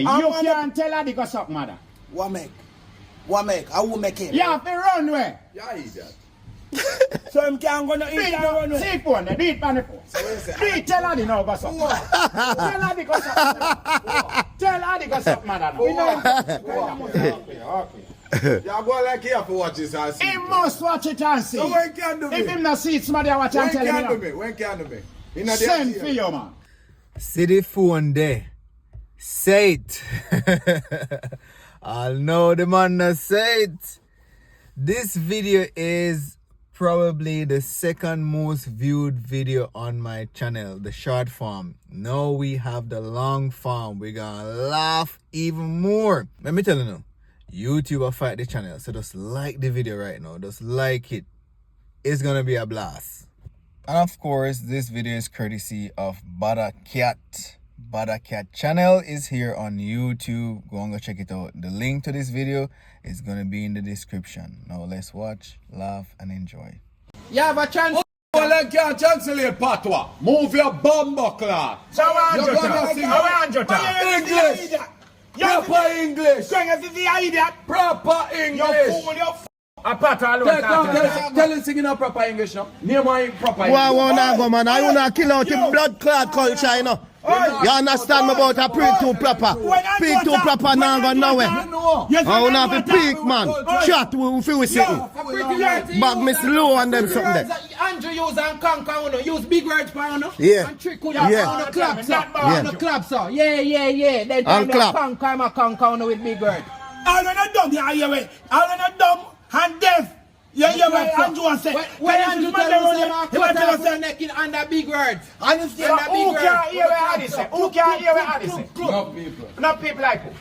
You can't tell her to go suck mother. What make? What make? I will make him. You have to run way. Yeah, idiot. So him can't go no eat and run away. See phone, do it on the phone. Do it, tell her to no go suck mother. Tell her to go suck mother. Tell her to go suck mother. Okay. You go like here for watch this and see. He must watch it and see. So when can do me? If him not see it, somebody watch and tell him. When can do me? Send for you, man. See the phone there. Say it. I know the man that say it. This video is probably the second most viewed video on my channel, the short form. Now we have the long form. We're gonna laugh even more. Let me tell you now, YouTube will fight the channel. So just like the video right now. Just like it. It's gonna be a blast. And of course, this video is courtesy of Bada Cat. Bada Cat channel is here on YouTube. Go and go check it out. The link to this video is gonna be in the description. Now let's watch, laugh, and enjoy. You have a chance. Well, I can't translate patois. Move your bumbo clock. So I want you to. English. Proper English. Proper English. A pat all over. Tell him singing a proper English now. Name my proper English. Why won't I go, man? I want to kill out the blood clot culture, you know. You understand me about a peak too proper? Peak too proper now go nowhere. I want to be peak, man. Chat with you sitting. But Miss Low and them something there. Andrew use and conquer, use big words for you. Yeah. And trick with Yeah. on the clap, sir. Yeah. On the clap, sir. Yeah. Then And clap. Conquer with big words. I'm not dumb, I'm not dumb and deaf. Yeah, Andrew said. When Andrew tell you cut off your neck in under big words. Understand that big Who words. can't hear what I say? Who can't hear what I say? No people. Not people like who?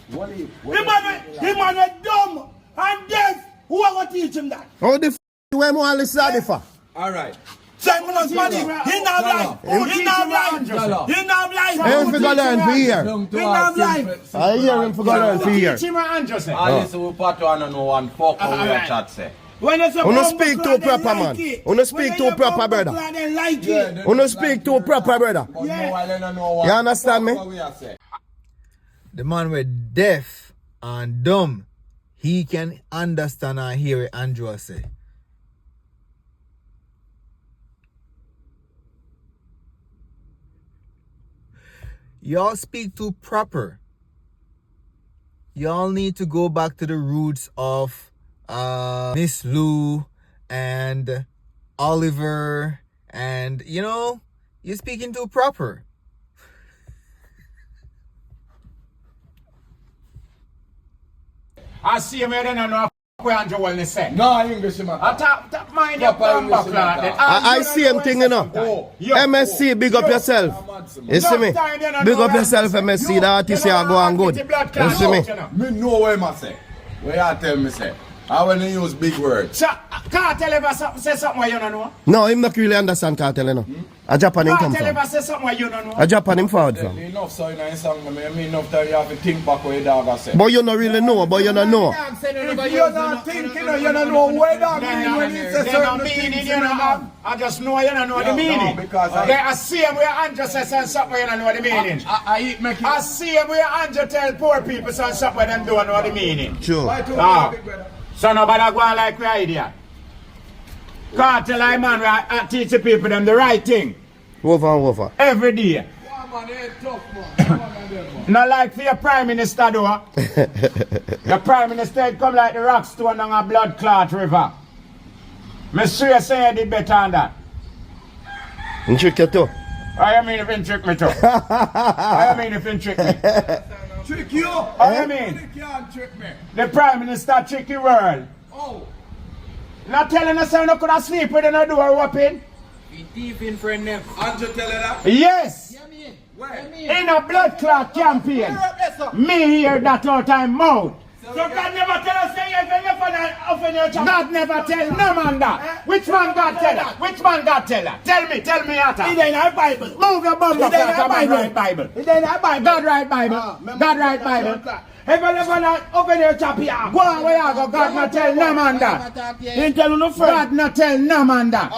The man is dumb and deaf. Who are going to teach him that? How the f*** you want to listen for? Alright. Simon was money. He not blind. He not blind. He not blind. I ain't for learn for here. He not blind. I hear him for learn for here. Teach him what Andrew say. I listen to patois and no one fuck how your chat say. When you Uno speak too proper, man. Uno speak too proper, brother. Uno speak too proper, brother. You understand me? The man with deaf and dumb, he can understand and hear what Andrew say. Y'all speak too proper. Y'all need to go back to the roots of Miss Lou and Oliver, and you know, you're speaking too proper. I see him here, then I know what Andrew will say. No English, man. I mind your bumper clock. I see him thing, you know. MSC, big up yourself. You see me? Big up yourself, MSC. The artist here go on good. You see me? Me know what I say. What you tell me say? I want to use big words. So, Cartel ever say something where you don't know? No, him not really understand Cartel, you know. A Japan him come Cartel from. ever say something where you don't know? A Japan him forward from. Enough so in a song, I mean enough that you have to think back what your dog say. But you don't really know, but you don't know. If you're not thinking, you don't know where dog mean when he says certain things, you know. I just know you don't know the meaning. Because I see him where Andrew says something where you don't know the meaning. I see him where Andrew tell poor people something where them don't know the meaning. Sure. So nobody go on like we idiot. Cartel I man I teach the people them the right thing. Over. Every day. Not like for your prime minister though. Your prime minister come like the rock stone on a blood clot river. Me sure say you did better than that. You trick you too. I mean if you trick me too. I mean if you trick me. Trick you? I mean You can't trick me. the prime minister trick the world. Oh. Not telling us how you could have sleep with the door open. Thief in friend them. Andrew tell you that? Yes. Where? In a blood clot campaign. Me hear that all time mouth. So God never tell us anything offend your child. God never tell no man that. Which man God tell her? Which man God tell her? Tell me Atta. It ain't our Bible. Move your bum up, God write Bible. It ain't our Bible. God write Bible. God write Bible. If I never not open your chop here. Go on where you go. God not tell no man that. He ain't tell you no friend. God not tell no man that.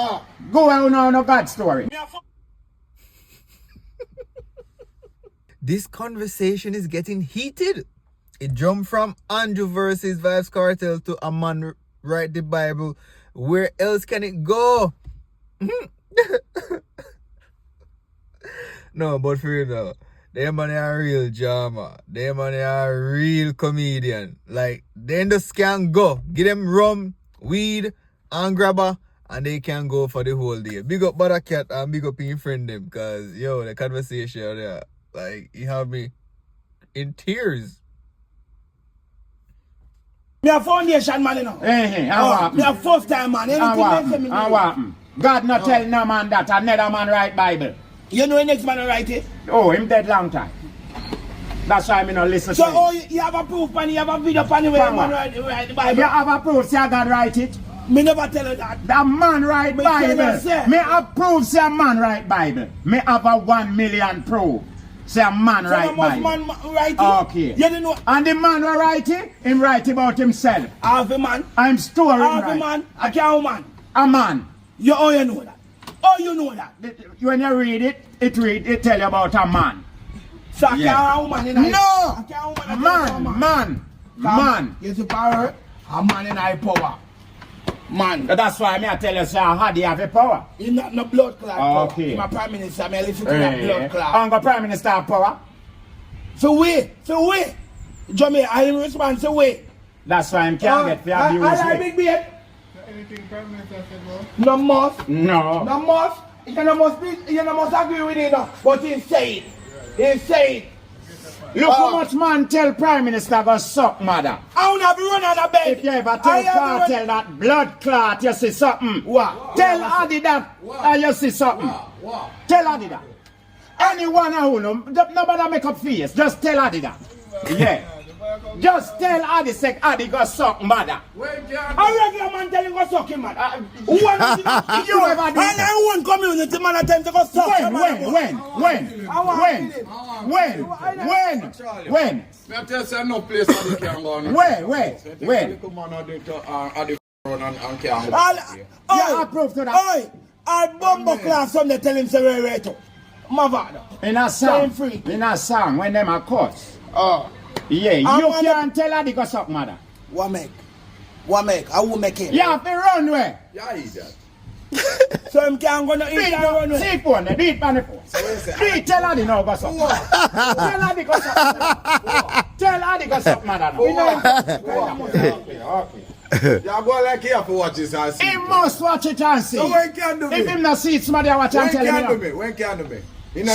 Go on no God story. this conversation is getting heated. It jumped from Andrew versus Vibes Cartel to a man write the Bible. Where else can it go? No, but for real though, them man are real drama. Them man are real comedian. Like, they just can go. Give them rum, weed, and grabber, and they can go for the whole day. Big up Butter Cat and big up your friend them, cause yo, the conversation there, like, you have me in tears. Me a foundation man, you know. Me a first time man. Anything God not tell no man that another man write Bible. You know the next man write it? Oh, him dead long time. That's why me not listen So, to him. oh, you have a proof and you have a video pan the way man write the Bible? You have a proof, say God write it? Me never tell you that. The man write Me Bible. tell you, Me have proof, say a man write Bible. Me have a 1 million proof. Say a man So write Bible. man write it? Okay. You didn't know. And the man who write it, him write about himself. Half a man. I'm storing Half a right. man. A cow man. A man. You know that. Oh, you know that. When you read it, it tell you about a man. So a Yeah. cow woman in a No! cow woman. Man. You see power? A man in high power. Man. That's why I tell you, sir, how do you have the power? He's not no blood clot. Okay. My prime minister, I listen to that blood clot. Uncle Prime Minister have power. So we. Jamie, I am responsible. We. That's why I can't get for abuse. I like big beard. Anything Prime Minister said, bro? No must. No. No must. You no must agree with it, no. But he say it. He say it. Look how much man tell Prime Minister go suck mother. I don't have to run out of bed. If you ever tell Cartel that blood clot, you see something. What? Tell Adi that, you see something. Tell Adi that. Anyone who know, nobody make up face. Just tell Adi that. Yeah. Just tell Adi, say Adi go suck mother. A regular man tell him go suck him, man. Who want to You ever do and I want community man at time to go suck him. When? I tell you, no place where they can go. When? You approve to that? Oi, I bumbo class some they tell him say where to. Mavada. In a song. Free. In a song when them are caught. Oh. Yeah, you can't tell Adi go suck mother. What make? I will make him. You have to run where? Yeah, eat that. So him can't go no eat and run away. See phone, do it on the phone. Do it, tell Adi no go suck mother. Tell Adi go suck mother. Tell Adi go suck mother now. Okay. You go like here for watch this and see. He must watch it and see. So when can do me? If him not see it, somebody watch and tell him. When can do me?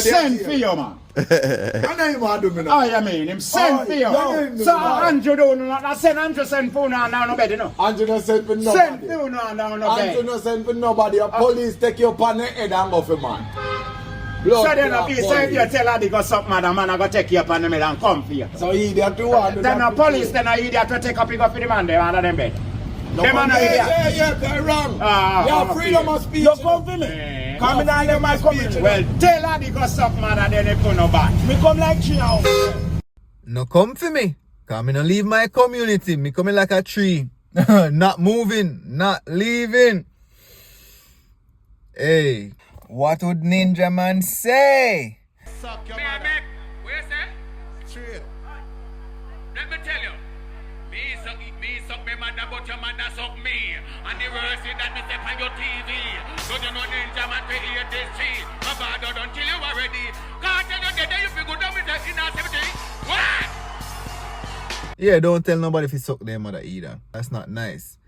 Send for you, man. I know you want to do me now. Oh, you mean him send for you? no, So no. Andrew don't know. Send Andrew send for now no bed, you know. Andrew no send for Send nobody. for now no Andrew bed. no send for nobody. A police take you upon the head and go for man. So then if you tell her to go suck man, I go take you up on the middle and come for you. So idiot to one. Then the police, then I idiot to take up you go for the man there under them bed. Them man are idiot. Yeah, wrong. You have freedom of speech. You come for me. Come in and my community. Well, tell her to go suck man and then they put no back. Me come like tree now. No come for me. Come in and leave my community. Me coming like a tree. Not moving. Not leaving. Hey, what would Ninja Man say? Suck your mother. Where you say? Straight. Let me tell you. Me suck me mother, but your mother suck me. And the worst is that me step on your TV. Don't you know Ninja Man create this cheat? My father don't kill you already. Can't tell you that you feel good on me in our 70. What? Yeah, don't tell nobody if you suck their mother either. That's not nice.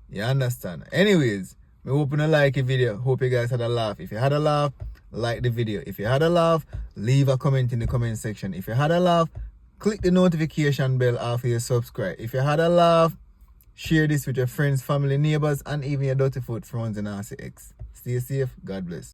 You understand? Anyways, me hope you like the video. Hope you guys had a laugh. If you had a laugh, like the video. If you had a laugh, leave a comment in the comment section. If you had a laugh, click the notification bell after you subscribe. If you had a laugh, share this with your friends, family, neighbors, and even your dirty foot friends and RCX. Stay safe. God bless.